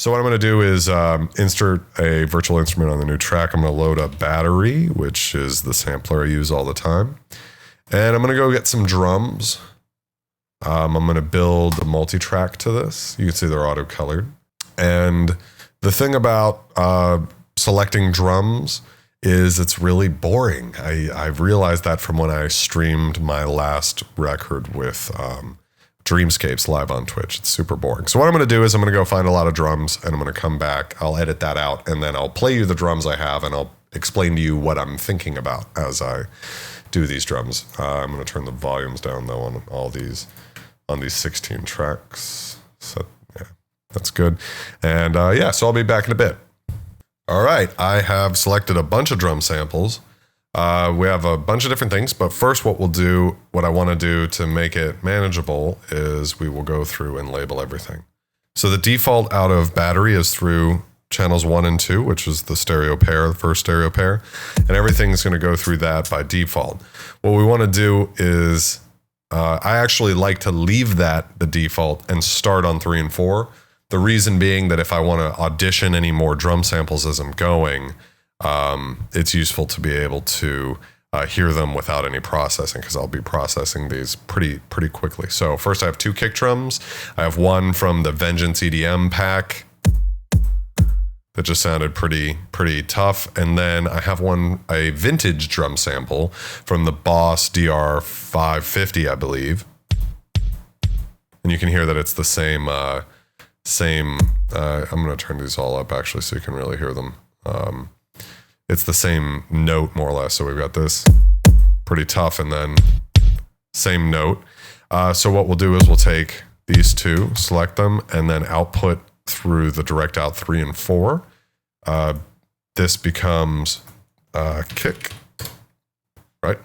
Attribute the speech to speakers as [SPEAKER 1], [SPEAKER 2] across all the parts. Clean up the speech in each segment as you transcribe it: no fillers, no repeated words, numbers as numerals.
[SPEAKER 1] So what I'm going to do is insert a virtual instrument on the new track. I'm going to load a battery, which is the sampler I use all the time. And I'm going to go get some drums. I'm going to build a multi-track to this. You can see they're auto-colored. And the thing about selecting drums is it's really boring. I've realized that from when I streamed my last record with Dreamscapes live on Twitch. It's super boring. So what I'm going to do is I'm going to go find a lot of drums and I'm going to come back. I'll edit that out and then I'll play you the drums I have and I'll explain to you what I'm thinking about as I do these drums. I'm going to turn the volumes down though on all these, on these 16 tracks. So yeah, that's good. And yeah, so I'll be back in a bit. All right, I have selected a bunch of drum samples. We have a bunch of different things, but first what I want to do to make it manageable is we will go through and label everything. So the default out of battery is through channels 1 and 2, which is the stereo pair, the first stereo pair, and everything's going to go through that by default. What we want to do is, I actually like to leave that the default and start on 3 and 4. The reason being that if I want to audition any more drum samples as I'm going, it's useful to be able to hear them without any processing because I'll be processing these pretty quickly. So first I have 2 kick drums. I have one from the Vengeance EDM pack that just sounded pretty tough. And then I have a vintage drum sample from the Boss DR550, I believe. And you can hear that it's the same, I'm going to turn these all up actually so you can really hear them. It's the same note more or less. So we've got this pretty tough and then same note. So what we'll do is we'll take these 2, select them, and then output through the direct out 3 and 4. This becomes kick, right?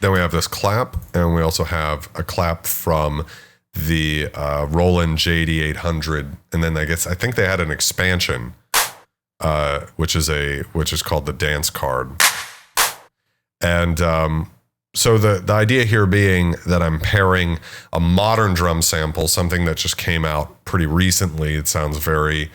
[SPEAKER 1] Then we have this clap, and we also have a clap from the Roland JD800, and then I think they had an expansion, which is called the dance card. And so the idea here being that I'm pairing a modern drum sample, something that just came out pretty recently. It sounds very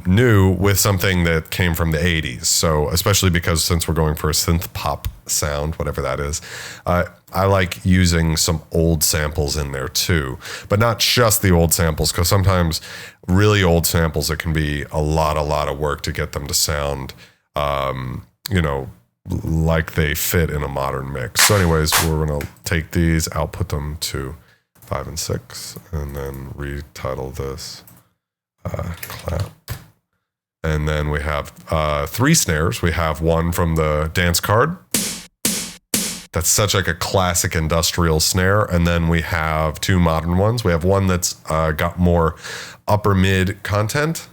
[SPEAKER 1] new, with something that came from the 80s. So especially because since we're going for a synthpop sound, whatever that is, I like using some old samples in there too, but not just the old samples, because sometimes really old samples, it can be a lot of work to get them to sound, like they fit in a modern mix. So anyways, we're going to take these, output them to 5 and 6, and then retitle this clap. And then we have 3 snares. We have one from the dance card. That's such like a classic industrial snare. And then we have 2 modern ones. We have one that's got more upper mid content.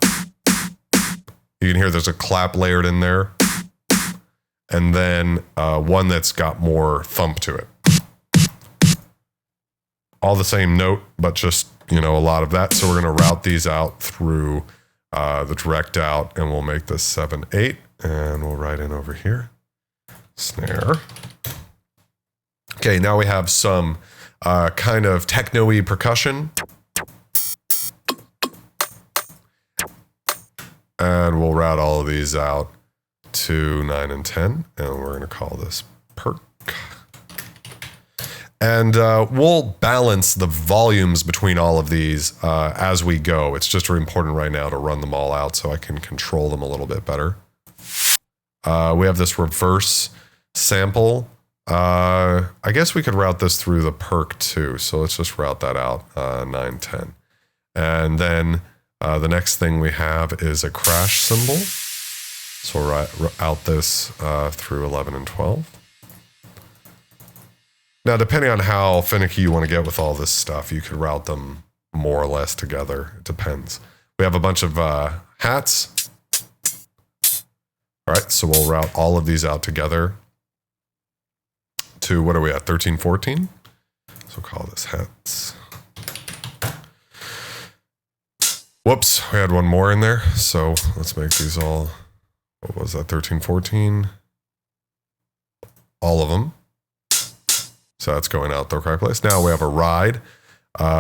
[SPEAKER 1] You can hear there's a clap layered in there. And then one that's got more thump to it. All the same note, but just, a lot of that. So we're going to route these out through the direct out, and we'll make this 7/8, and we'll write in over here, snare. Okay, now we have some kind of techno-y percussion. And we'll route all of these out to 9 and 10, and we're going to call this perk. And we'll balance the volumes between all of these as we go. It's just important right now to run them all out so I can control them a little bit better. We have this reverse sample. I guess we could route this through the perk too. So let's just route that out 9, 10. And then the next thing we have is a crash cymbal. So we'll out this through 11 and 12. Now, depending on how finicky you want to get with all this stuff, you could route them more or less together. It depends. We have a bunch of hats. All right, so we'll route all of these out together to, what are we at, 13, 14? So we'll call this hats. Whoops, we had one more in there. So let's make these all, what was that, 13, 14? All of them. So that's going out the correct place. Now we have a ride.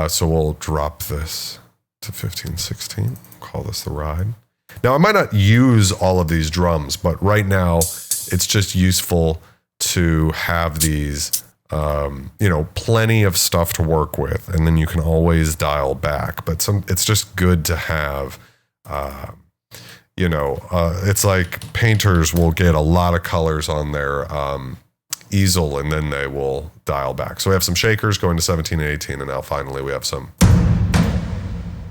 [SPEAKER 1] So we'll drop this to 15, 16. Call this the ride. Now I might not use all of these drums, but right now it's just useful to have these, you know, plenty of stuff to work with, and then you can always dial back. But it's just good to have, you know, it's like painters will get a lot of colors on their easel, and then they will dial back. So we have some shakers going to 17 and 18, and now finally we have some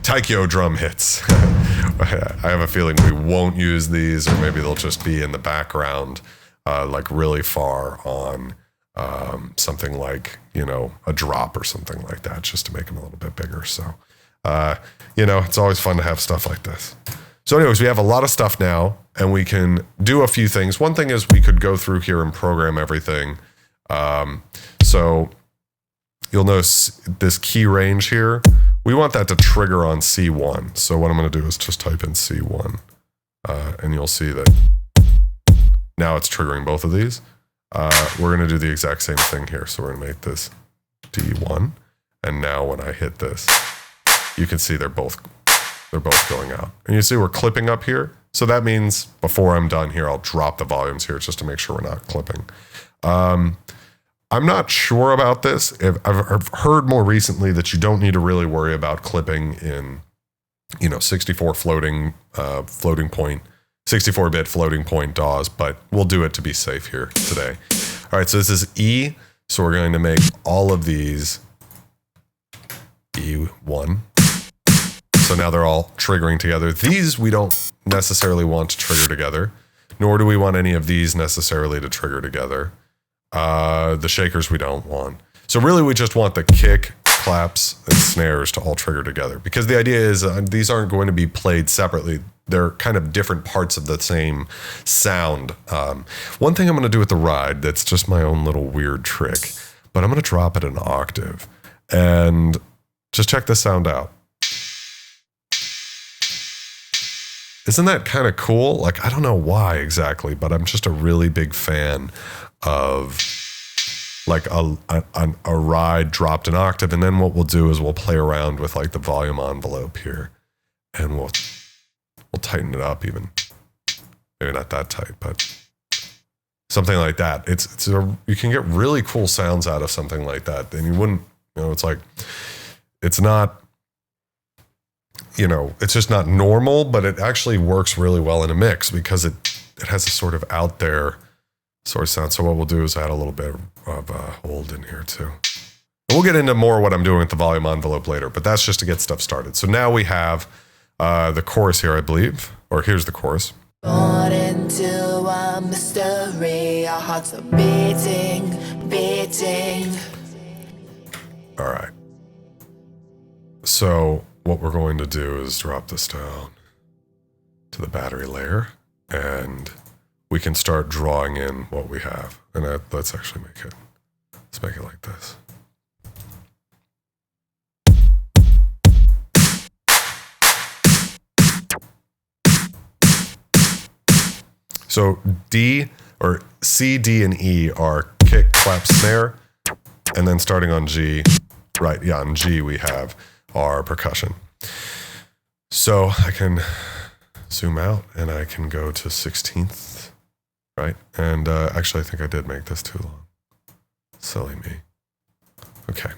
[SPEAKER 1] Taikyo drum hits. I have a feeling we won't use these, or maybe they'll just be in the background, like really far on something like, you know, a drop or something like that, just to make them a little bit bigger. So, you know, it's always fun to have stuff like this. So anyways, we have a lot of stuff now, and we can do a few things. One thing is we could go through here and program everything. So you'll notice this key range here. We want that to trigger on C1. So what I'm going to do is just type in C1, and you'll see that now it's triggering both of these. We're going to do the exact same thing here. So we're going to make this D1. And now when I hit this, you can see they're both going out. And you see we're clipping up here. So that means before I'm done here, I'll drop the volumes here just to make sure we're not clipping. I'm not sure about this. I've heard more recently that you don't need to really worry about clipping in, you know, 64 floating point, 64-bit floating point DAWs, but we'll do it to be safe here today. All right, so this is E. So we're going to make all of these E1. So now they're all triggering together. These we don't necessarily want to trigger together, nor do we want any of these necessarily to trigger together. The shakers we don't want. So really we just want the kick, claps, and snares to all trigger together, because the idea is these aren't going to be played separately. They're kind of different parts of the same sound. One thing I'm going to do with the ride that's just my own little weird trick, but I'm going to drop it an octave and just check this sound out. Isn't that kind of cool? Like, I don't know why exactly, but I'm just a really big fan of like a ride dropped an octave. And then what we'll do is we'll play around with like the volume envelope here, and we'll tighten it up even. Maybe not that tight, but something like that. You can get really cool sounds out of something like that. And you wouldn't, you know, it's like, it's not, you know, it's just not normal, but it actually works really well in a mix because it has a sort of out there sort of sound. So what we'll do is add a little bit of hold in here too. And we'll get into more what I'm doing with the volume envelope later, but that's just to get stuff started. So now we have the chorus here, I believe, or here's the chorus.
[SPEAKER 2] Born into a mystery, our hearts are beating.
[SPEAKER 1] All right. So what we're going to do is drop this down to the battery layer, and we can start drawing in what we have. And let's actually let's make it like this. So D or C, D, and E are kick, clap, snare. And then starting on G, right, yeah, on G we have our percussion. So I can zoom out and I can go to 16th, right? And actually I think I did make this too long. Silly me. Okay.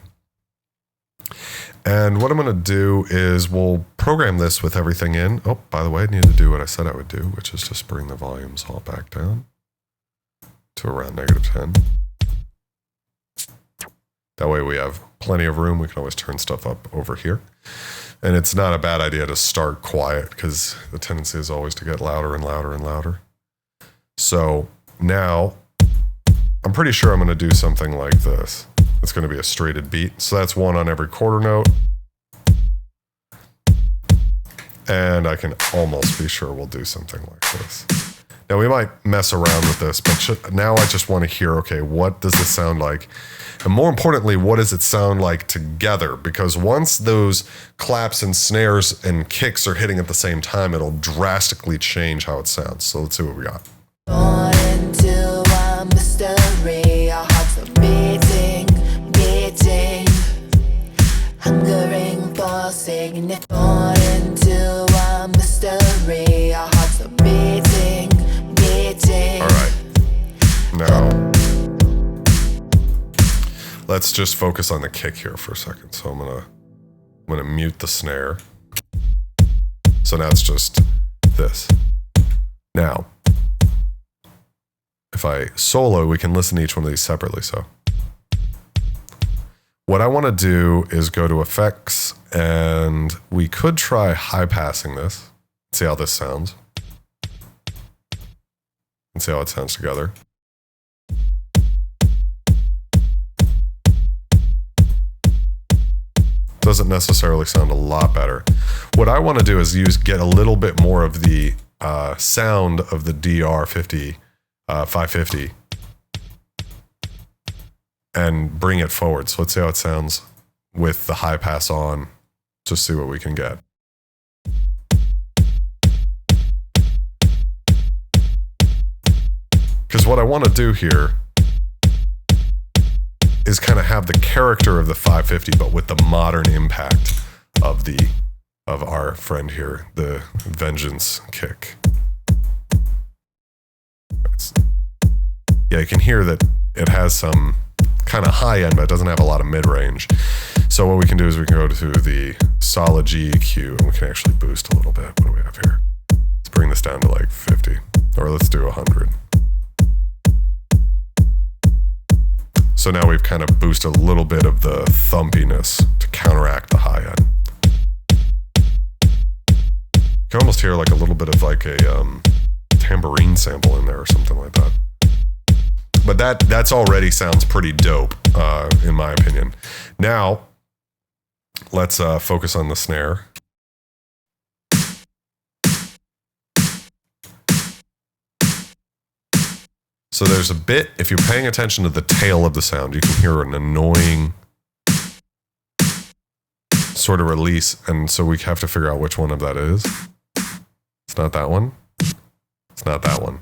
[SPEAKER 1] And what I'm going to do is we'll program this with everything in. Oh, by the way, I need to do what I said I would do, which is just bring the volumes all back down to around -10. That way we have plenty of room. We can always turn stuff up over here. And it's not a bad idea to start quiet because the tendency is always to get louder and louder and louder. So now I'm pretty sure I'm going to do something like this. It's going to be a straighted beat. So that's one on every quarter note. And I can almost be sure we'll do something like this. Now we might mess around with this, but now I just want to hear, okay, what does this sound like? And more importantly, what does it sound like together? Because once those claps and snares and kicks are hitting at the same time, it'll drastically change how it sounds. So let's see what we got.
[SPEAKER 2] Born into a mystery, our hearts are beating, hungering for significance.
[SPEAKER 1] let's just focus on the kick here for a second. So I'm gonna mute the snare. So now it's just this. Now, if I solo, we can listen to each one of these separately. So what I want to do is go to effects, and we could try high passing this. See how this sounds. And see how it sounds together. Doesn't necessarily sound a lot better. What I want to do is get a little bit more of the sound of the DR50 550 and bring it forward. So let's see how it sounds with the high pass on. Just see what we can get. Because what I want to do here is kind of have the character of the 550, but with the modern impact of our friend here, the Vengeance kick. Yeah, you can hear that it has some kind of high end, but it doesn't have a lot of mid range. So what we can do is we can go to the solid GEQ, and we can actually boost a little bit. What do we have here? Let's bring this down to like 50, or let's do 100. So now we've kind of boosted a little bit of the thumpiness to counteract the high end. You can almost hear like a little bit of like a tambourine sample in there or something like that. But that's already sounds pretty dope, in my opinion. Now, let's focus on the snare. So there's a bit, if you're paying attention to the tail of the sound, you can hear an annoying sort of release. And so we have to figure out which one of that is. It's not that one. It's not that one.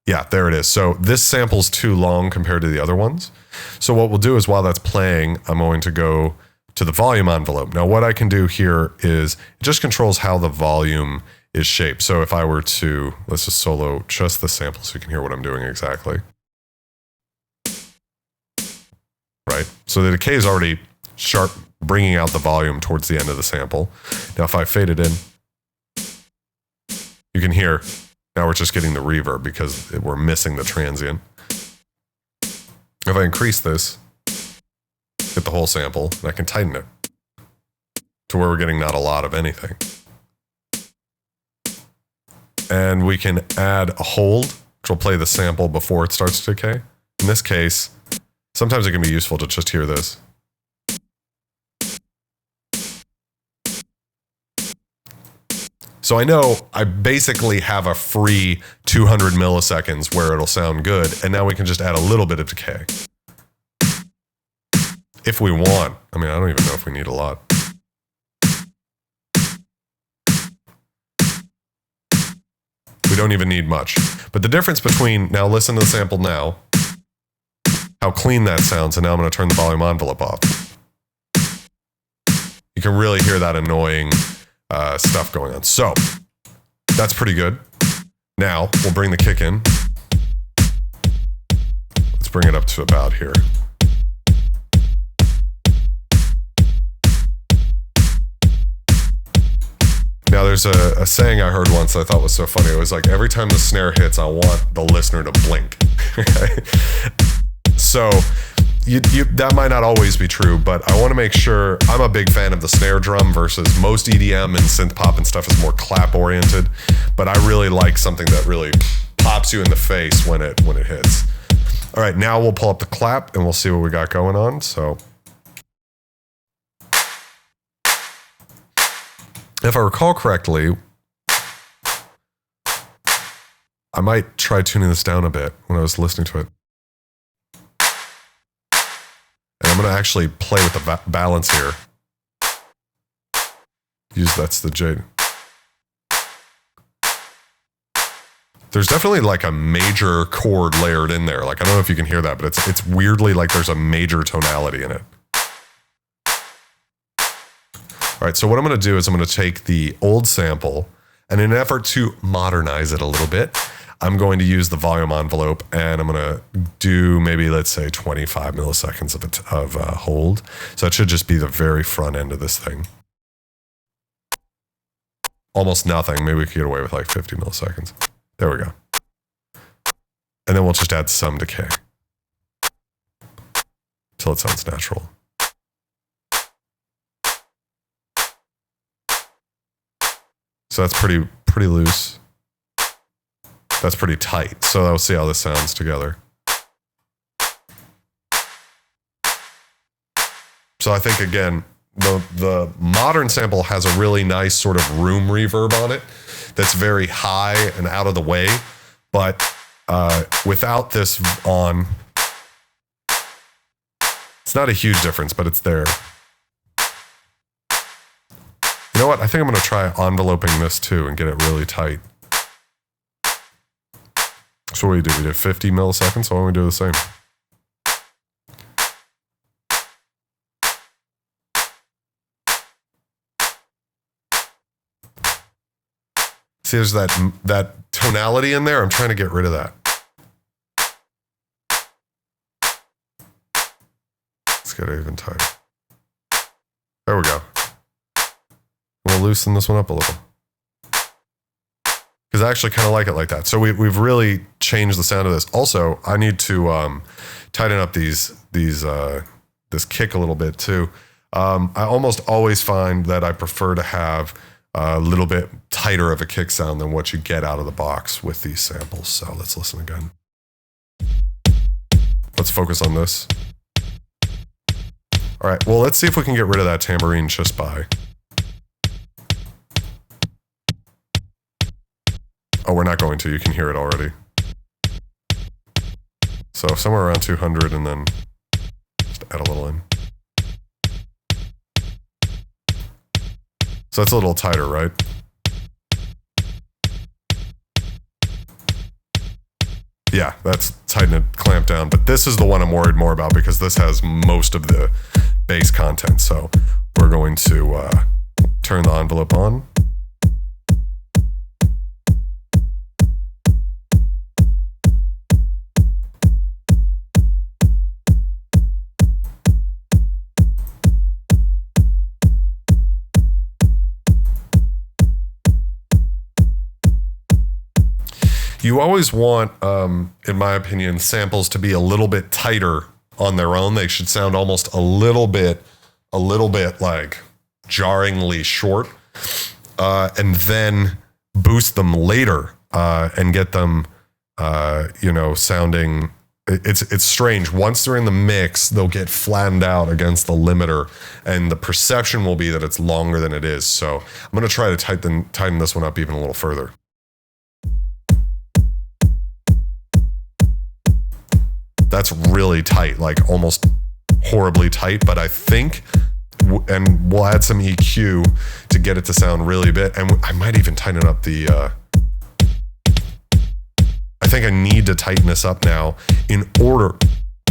[SPEAKER 1] Yeah, there it is. So this sample's too long compared to the other ones. So what we'll do is while that's playing, I'm going to go to the volume envelope. Now what I can do here is it just controls how the volume is shaped. So if I were to, let's just solo just the sample so you can hear what I'm doing exactly. Right? So the decay is already sharp, bringing out the volume towards the end of the sample. Now if I fade it in, you can hear, now we're just getting the reverb because we're missing the transient. If I increase this, get the whole sample, and I can tighten it to where we're getting not a lot of anything. And we can add a hold, which will play the sample before it starts to decay. In this case, sometimes it can be useful to just hear this. So I know I basically have a free 200 milliseconds where it'll sound good, and now we can just add a little bit of decay. If we want. I mean, I don't even know if we need a lot. We don't even need much. But the difference between, now listen to the sample now, how clean that sounds, and now I'm going to turn the volume envelope off. You can really hear that annoying stuff going on. So, that's pretty good. Now, we'll bring the kick in. Let's bring it up to about here. Now, there's a saying I heard once that I thought was so funny. It was like, every time the snare hits, I want the listener to blink. So, that might not always be true, but I want to make sure. I'm a big fan of the snare drum versus most EDM and synthpop and stuff is more clap oriented. But I really like something that really pops you in the face when it hits. All right, now we'll pull up the clap and we'll see what we got going on. So, if I recall correctly, I might try tuning this down a bit when I was listening to it. And I'm going to actually play with the balance here. That's the J. There's definitely like a major chord layered in there. Like, I don't know if you can hear that, but it's weirdly like there's a major tonality in it. All right, so what I'm going to do is I'm going to take the old sample, and in an effort to modernize it a little bit, I'm going to use the volume envelope, and I'm going to do maybe, let's say, 25 milliseconds of hold. So it should just be the very front end of this thing. Almost nothing. Maybe we could get away with like 50 milliseconds. There we go. And then we'll just add some decay till it sounds natural. So that's pretty loose. That's pretty tight. So I'll see how this sounds together. So I think, again, the modern sample has a really nice sort of room reverb on it that's very high and out of the way. But without this on, it's not a huge difference, but it's there. You know what? I think I'm going to try enveloping this too and get it really tight. So what do? We did 50 milliseconds, so why don't we do the same? See, there's that tonality in there. I'm trying to get rid of that. Let's get it even tighter. There we go. We'll loosen this one up a little. Because I actually kind of like it like that. So we've really changed the sound of this. Also, I need to tighten up this kick a little bit too. I almost always find that I prefer to have a little bit tighter of a kick sound than what you get out of the box with these samples. So let's listen again. Let's focus on this. All right, well, let's see if we can get rid of that tambourine just by... Oh, we're not going to. You can hear it already. So somewhere around 200 and then just add a little in. So that's a little tighter, right? Yeah, that's tighten it, clamp down. But this is the one I'm worried more about because this has most of the bass content. So we're going to turn the envelope on. You always want, in my opinion, samples to be a little bit tighter on their own. They should sound almost a little bit like jarringly short, and then boost them later and get them, sounding. It's strange. Once they're in the mix, they'll get flattened out against the limiter, and the perception will be that it's longer than it is. So I'm going to try to tighten this one up even a little further. That's really tight, like almost horribly tight, but I think, and we'll add some EQ to get it to sound really bit, and I might even tighten up the, I think I need to tighten this up now in order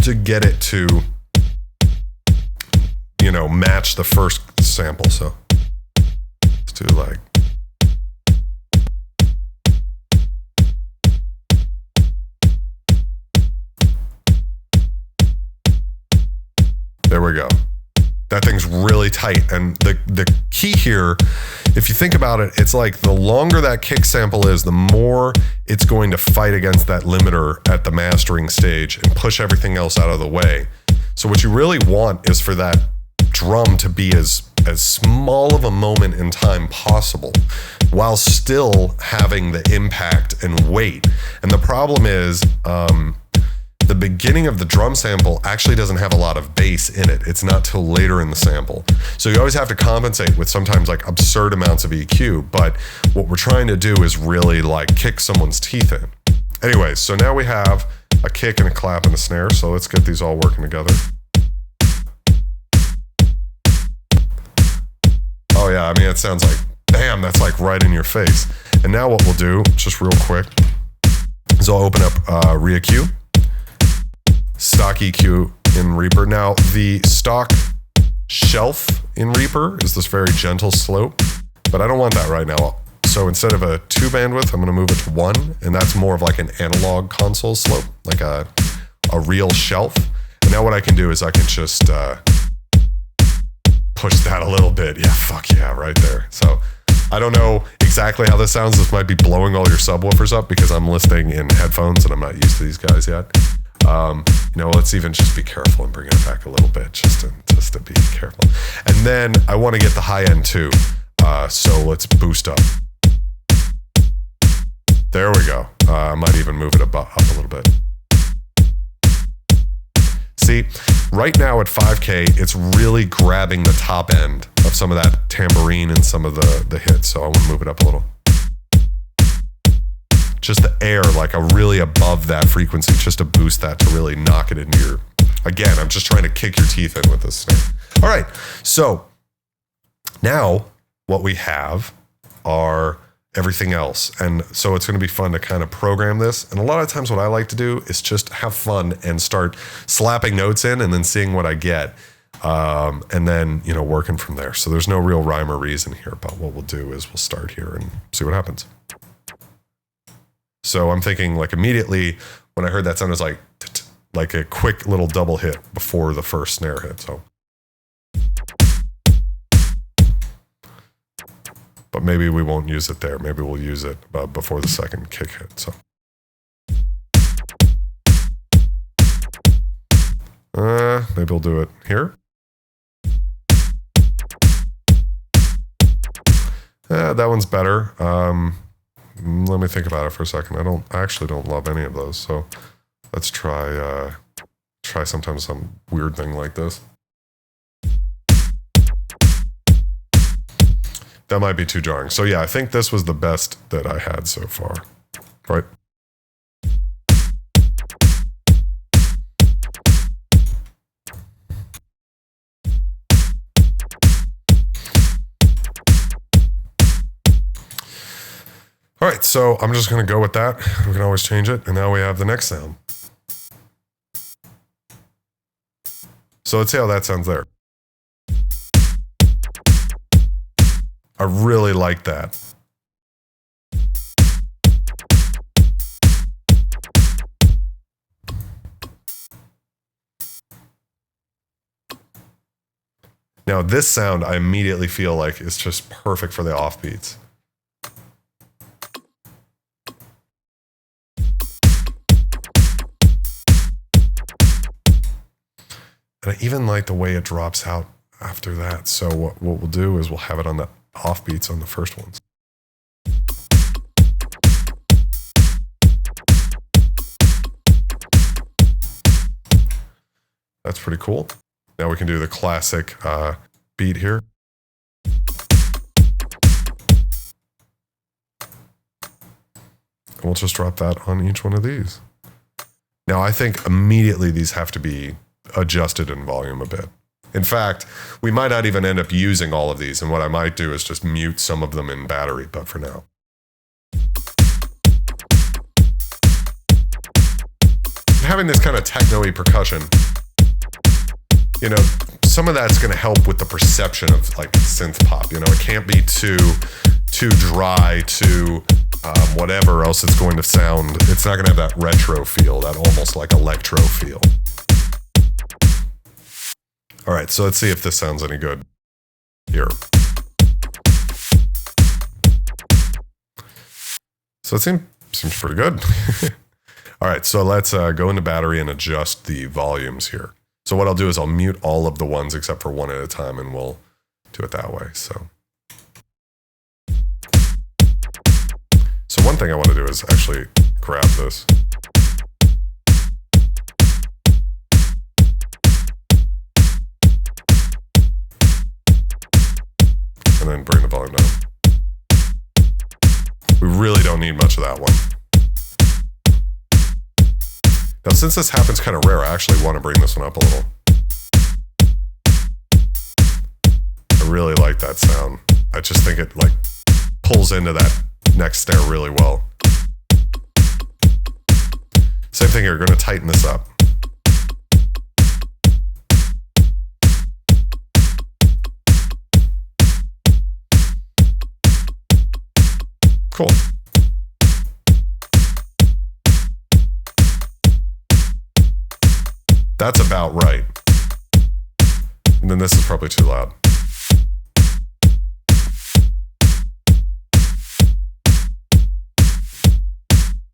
[SPEAKER 1] to get it to, match the first sample, so let's do like, there we go. That thing's really tight. And the key here, if you think about it, it's like the longer that kick sample is, the more it's going to fight against that limiter at the mastering stage and push everything else out of the way. So what you really want is for that drum to be as small of a moment in time possible while still having the impact and weight. And the problem is, the beginning of the drum sample actually doesn't have a lot of bass in it. It's not till later in the sample. So you always have to compensate with sometimes like absurd amounts of EQ, but what we're trying to do is really like kick someone's teeth in. Anyway, so now we have a kick and a clap and a snare, so let's get these all working together. Oh yeah, I mean, it sounds like, bam, that's like right in your face. And now what we'll do, just real quick, is I'll open up re-EQ. Stock EQ in Reaper. Now, the stock shelf in Reaper is this very gentle slope, but I don't want that right now. So So instead of a 2 bandwidth, I'm going to move it to 1, and that's more of like an analog console slope, like a real shelf. And now what I can do is I can just push that a little bit. Yeah, fuck yeah, right there. So I don't know exactly how this sounds. This might be blowing all your subwoofers up because I'm listening in headphones and I'm not used to these guys yet. Let's even just be careful and bring it back a little bit, just to be careful. And then I want to get the high end too. So let's boost up. There we go. I might even move it up a little bit. See, right now at 5K, it's really grabbing the top end of some of that tambourine and some of the hits. So I want to move it up a little. Just the air, like a really above that frequency, just to boost that, to really knock it into your... Again, I'm just trying to kick your teeth in with this snare. All right, so now what we have are everything else. And so it's going to be fun to kind of program this. And a lot of times what I like to do is just have fun and start slapping notes in and then seeing what I get. And then, working from there. So there's no real rhyme or reason here, but what we'll do is we'll start here and see what happens. So I'm thinking like immediately when I heard that sound, it was like a quick little double hit before the first snare hit. So, but maybe we won't use it there. Maybe we'll use it before the second kick hit. So, maybe we'll do it here. That one's better. Let me think about it for a second. I actually don't love any of those. So let's try sometimes some weird thing like this. That might be too jarring. So yeah, I think this was the best that I had so far, right? All right, so I'm just going to go with that. We can always change it. And now we have the next sound. So let's see how that sounds there. I really like that. Now this sound, I immediately feel like it's just perfect for the offbeats. And I even like the way it drops out after that. So what we'll do is we'll have it on the offbeats on the first ones. That's pretty cool. Now we can do the classic beat here. And we'll just drop that on each one of these. Now I think immediately these have to be adjusted in volume a bit. In fact, we might not even end up using all of these, and what I might do is just mute some of them in battery, but for now. Having this kind of techno-y percussion, some of that's going to help with the perception of like synth pop. It can't be too dry, too whatever else it's going to sound. It's not going to have that retro feel, that almost like electro feel. All right, so let's see if this sounds any good here. So it seems pretty good. All right, so let's go into battery and adjust the volumes here. So what I'll do is I'll mute all of the ones except for one at a time, and we'll do it that way. So one thing I want to do is actually grab this. And then bring the volume down. We really don't need much of that one. Now, since this happens kind of rare, I actually want to bring this one up a little. I really like that sound. I just think it like pulls into that next snare really well. Same thing here, we're going to tighten this up. Cool. That's about right. And then this is probably too loud.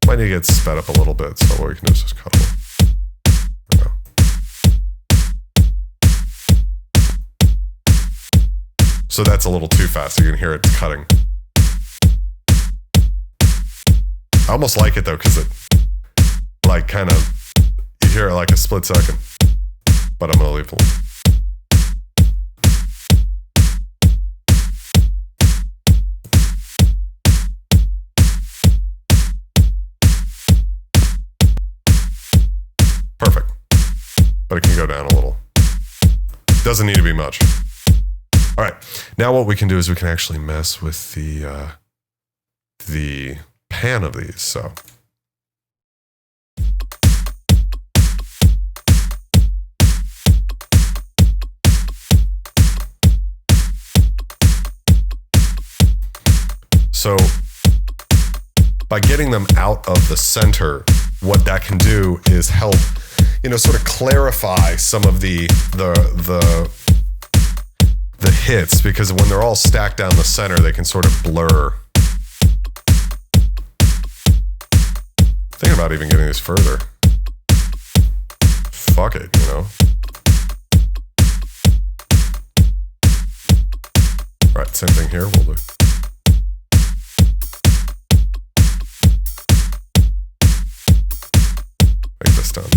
[SPEAKER 1] Might need to get sped up a little bit, so what we can do is just cut a little. So that's a little too fast. You can hear it cutting. I almost like it though, because it like kind of, you hear it like a split second. But I'm gonna leave it. Perfect. But it can go down a little. Doesn't need to be much. All right, now what we can do is we can actually mess with the pan of these. So by getting them out of the center, what that can do is help, sort of clarify some of the hits, because when they're all stacked down the center, they can sort of blur. Thinking about even getting these further. Fuck it, All right, same thing here, we'll do. Make this down,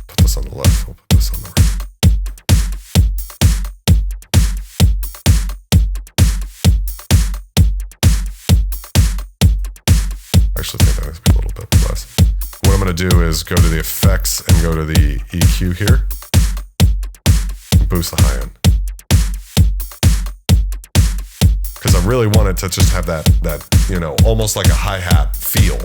[SPEAKER 1] put this on the left, we'll put this on the right. I actually think that needs to be a little bit less. What I'm going to do is go to the effects and go to the EQ here. And boost the high end. Because I really want it to just have that almost like a hi-hat feel.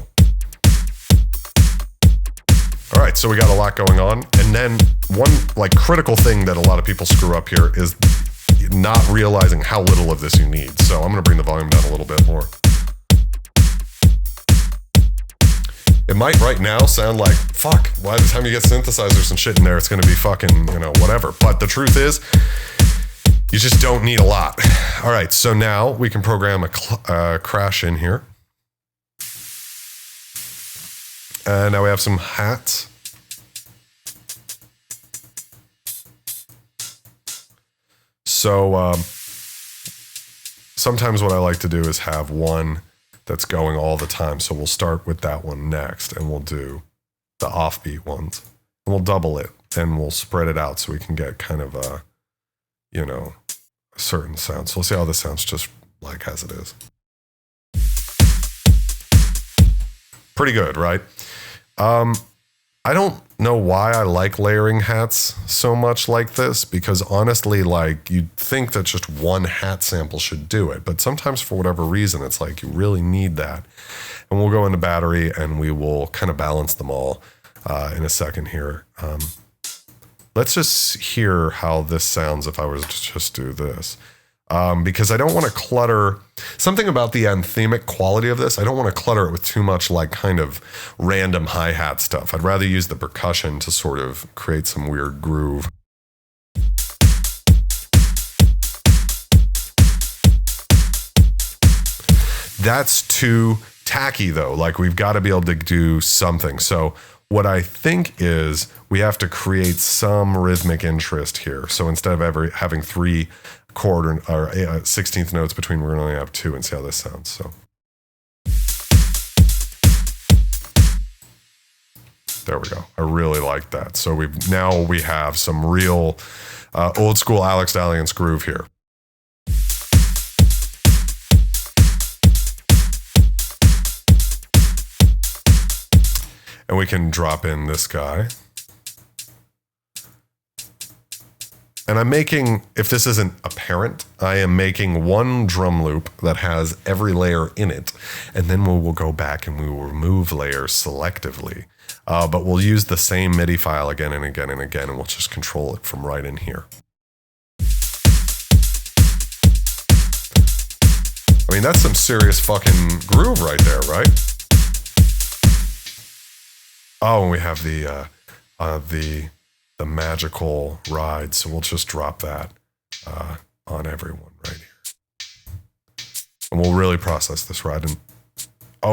[SPEAKER 1] All right, so we got a lot going on. And then one critical thing that a lot of people screw up here is not realizing how little of this you need. So I'm going to bring the volume down a little bit more. It might right now sound like, fuck, by the time you get synthesizers and shit in there, it's going to be fucking, whatever. But the truth is, you just don't need a lot. All right, so now we can program a crash in here. And now we have some hats. So sometimes what I like to do is have one that's going all the time. So we'll start with that one next, and we'll do the offbeat ones. And we'll double it, and we'll spread it out so we can get kind of a certain sound. So we'll see how this sounds just like as it is. Pretty good, right? I don't know why I like layering hats so much like this, because honestly, you'd think that just one hat sample should do it. But sometimes for whatever reason, it's like you really need that. And we'll go into battery and we will kind of balance them all in a second here. Let's just hear how this sounds if I was to just do this. Because I don't want to clutter something about the anthemic quality of this. I don't want to clutter it with too much kind of random hi-hat stuff. I'd rather use the percussion to sort of create some weird groove. That's too tacky though. We've got to be able to do something. So what I think is we have to create some rhythmic interest here. So instead of ever having 3 chord or 16th notes between, we're going to only have 2, and see how this sounds. So there we go. I really like that. So we have some real old school Alex Dalliance groove here. And we can drop in this guy. And I'm making, if this isn't apparent, I am making one drum loop that has every layer in it. And then we will go back and we will remove layers selectively. But we'll use the same MIDI file again and again and again, and we'll just control it from right in here. I mean, that's some serious fucking groove right there, right? Oh, and we have the magical ride, so we'll just drop that on everyone right here. And we'll really process this ride. And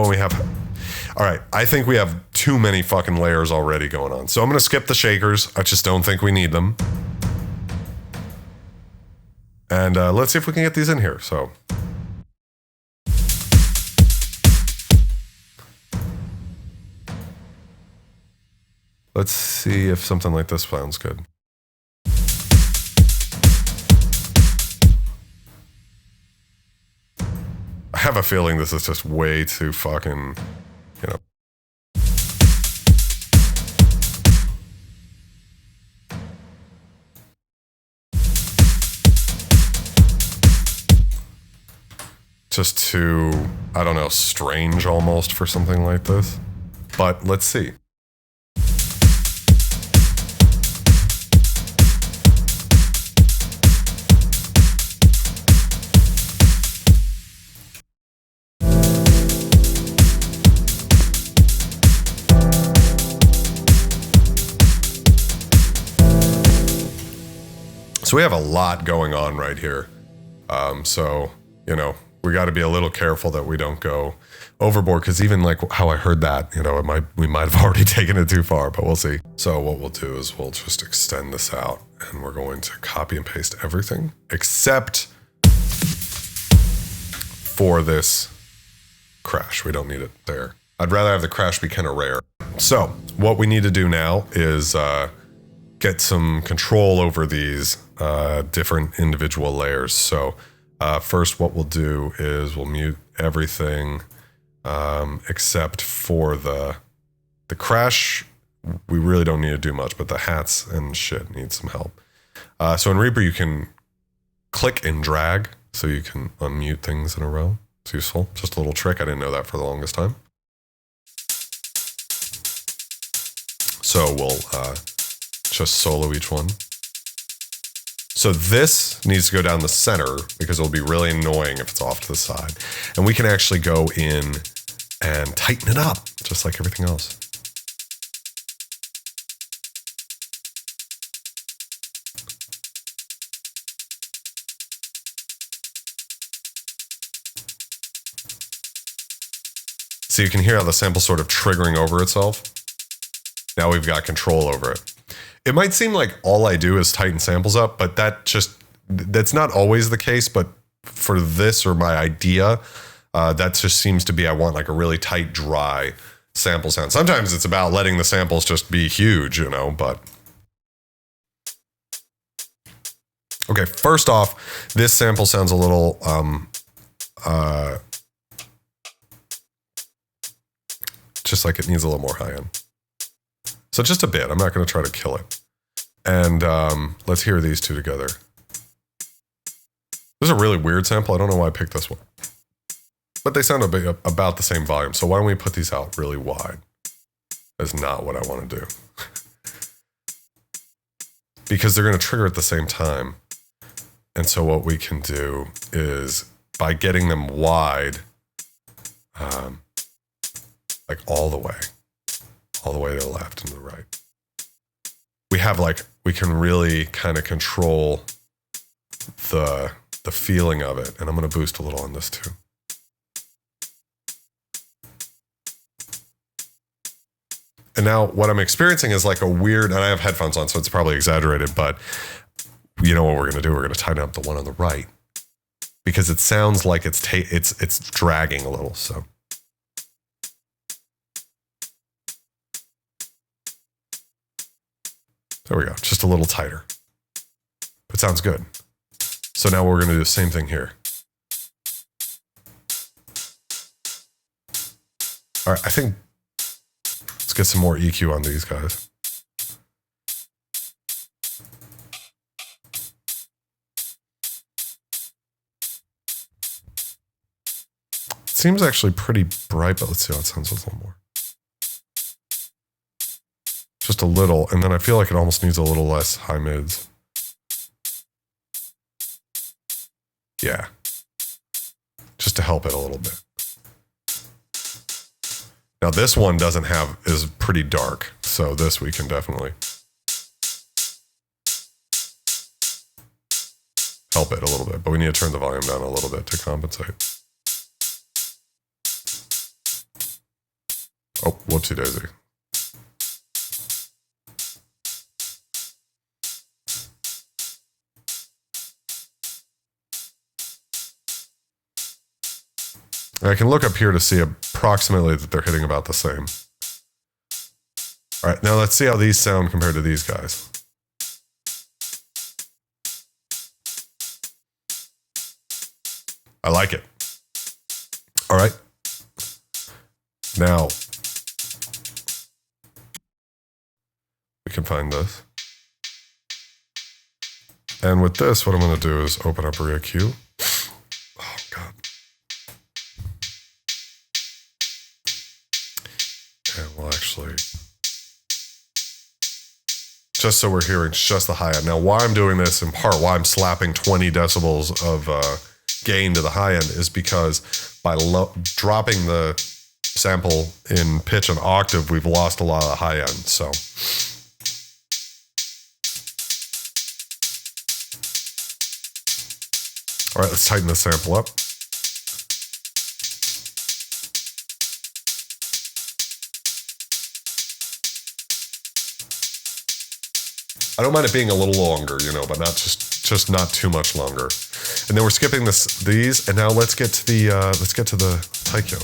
[SPEAKER 1] we have... All right, I think we have too many fucking layers already going on. So I'm going to skip the shakers. I just don't think we need them. And let's see if we can get these in here. So... let's see if something like this sounds good. I have a feeling this is just way too fucking, you know. Just too, I don't know, strange almost for something like this. But let's see. So we have a lot going on right here. So, you know, we got to be a little careful that we don't go overboard, because even like how I heard that, you know, we might have already taken it too far, but we'll see. So what we'll do is we'll just extend this out, and we're going to copy and paste everything except for this crash. We don't need it there. I'd rather have the crash be kind of rare. So what we need to do now is get some control over these different individual layers. So first what we'll do is we'll mute everything except for the crash. We really don't need to do much, but the hats and shit need some help. So in Reaper you can click and drag, so you can unmute things in a row. It's useful. Just a little trick. I didn't know that for the longest time. So we'll just solo each one. So this needs to go down the center because it'll be really annoying if it's off to the side. And we can actually go in and tighten it up, just like everything else. So you can hear how the sample's sort of triggering over itself. Now we've got control over it. It might seem like all I do is tighten samples up, but that's not always the case. But for this or my idea, that just seems to be, I want like a really tight, dry sample sound. Sometimes it's about letting the samples just be huge, you know, but. Okay, first off, this sample sounds a little, just like it needs a little more high end. So just a bit. I'm not going to try to kill it. And let's hear these two together. This is a really weird sample. I don't know why I picked this one. But they sound about the same volume. So why don't we put these out really wide? That's not what I want to do. Because they're going to trigger at the same time. And so what we can do is, by getting them wide, like all the way to the left and to the right. We can really kind of control the feeling of it. And I'm going to boost a little on this too. And now what I'm experiencing is like a weird, and I have headphones on, so it's probably exaggerated, but you know what we're going to do? We're going to tighten up the one on the right because it sounds like it's dragging a little, so. There we go, just a little tighter. But sounds good. So now we're gonna do the same thing here. All right, I think, let's get some more EQ on these guys. It seems actually pretty bright, but let's see how it sounds a little more. Just a little, and then I feel like it almost needs a little less high mids. just to help it a little bit. Now this one is pretty dark, so this we can definitely help it a little bit, but we need to turn the volume down a little bit to compensate. Oh, whoopsie daisy. I can look up here to see approximately that they're hitting about the same. All right, now let's see how these sound compared to these guys. I like it. All right. Now, we can find this. And with this, what I'm going to do is open up ReaQ. Oh, God. And we'll actually, just so we're hearing just the high end. Now, why I'm doing this, in part, why I'm slapping 20 decibels of gain to the high end is because by dropping the sample in pitch and octave, we've lost a lot of the high end. So, all right, let's tighten the sample up. I don't mind it being a little longer, you know, but not just not too much longer. And then we're skipping these, and now let's get to the taikyo.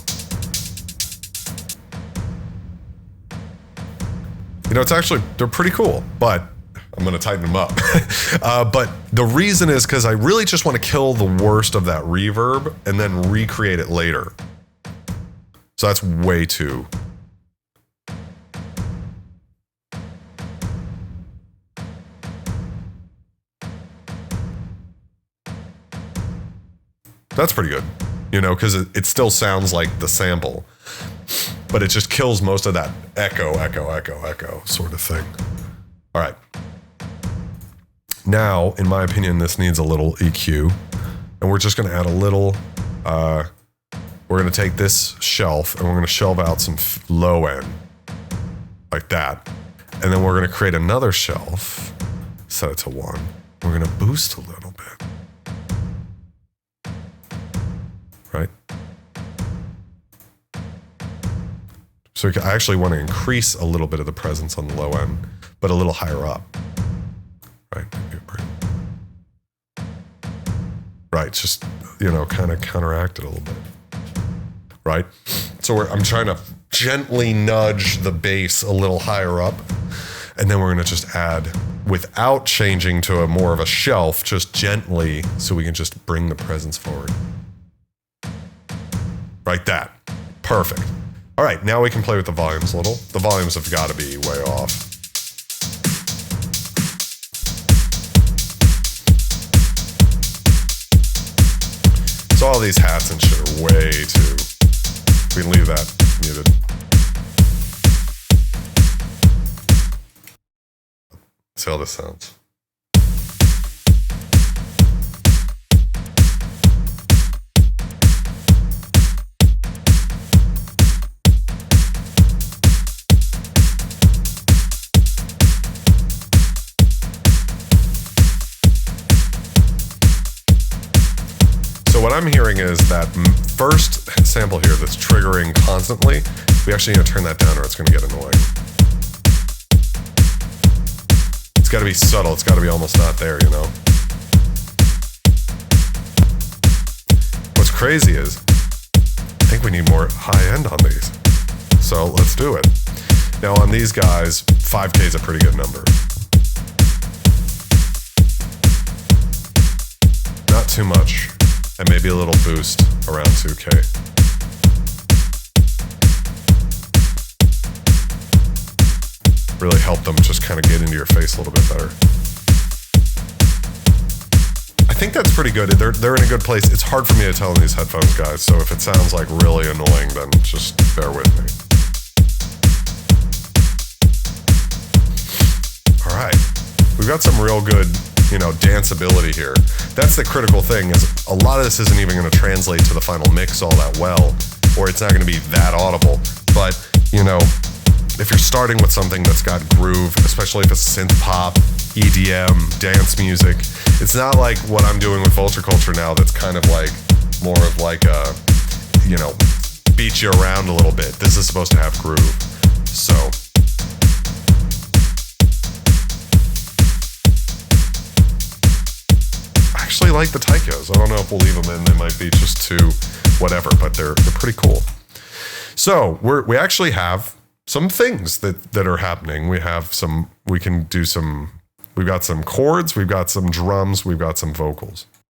[SPEAKER 1] You know, it's actually, they're pretty cool, but I'm gonna tighten them up. But the reason is because I really just want to kill the worst of that reverb and then recreate it later. So that's way too. That's pretty good, you know, because it still sounds like the sample, but it just kills most of that echo sort of thing. All right. Now, in my opinion, this needs a little EQ, and we're just going to add a little, we're going to take this shelf, and we're going to shelve out some low end, like that. And then we're going to create another shelf, set it to 1. We're going to boost a little bit. Right? So I actually want to increase a little bit of the presence on the low end, but a little higher up. Right? Right, just, you know, kind of counteract it a little bit. Right? So I'm trying to gently nudge the bass a little higher up, and then we're going to just add, without changing to a more of a shelf, just gently, so we can just bring the presence forward. Like that. Perfect. All right, now we can play with the volumes a little. The volumes have got to be way off. So all these hats and shit are way too... We can leave that muted. See how this sounds. What I'm hearing is that first sample here that's triggering constantly, we actually need to turn that down or it's going to get annoying. It's got to be subtle. It's got to be almost not there, you know? What's crazy is, I think we need more high end on these. So let's do it. Now on these guys, 5K is a pretty good number. Not too much. And maybe a little boost around 2K. Really help them just kind of get into your face a little bit better. I think that's pretty good. They're in a good place. It's hard for me to tell in these headphones, guys, so if it sounds like really annoying, then just bear with me. All right. We've got some real good danceability here. That's the critical thing, is a lot of this isn't even going to translate to the final mix all that well, or it's not going to be that audible. But, if you're starting with something that's got groove, especially if it's synth pop, EDM, dance music, it's not like what I'm doing with Vulture Culture now that's kind of like more of like a, beat you around a little bit. This is supposed to have groove. So I actually like the taikos. I don't know if we'll leave them in. They might be just too whatever, but they're pretty cool. So we actually have some things that are happening. We've got some chords, we've got some drums, we've got some vocals.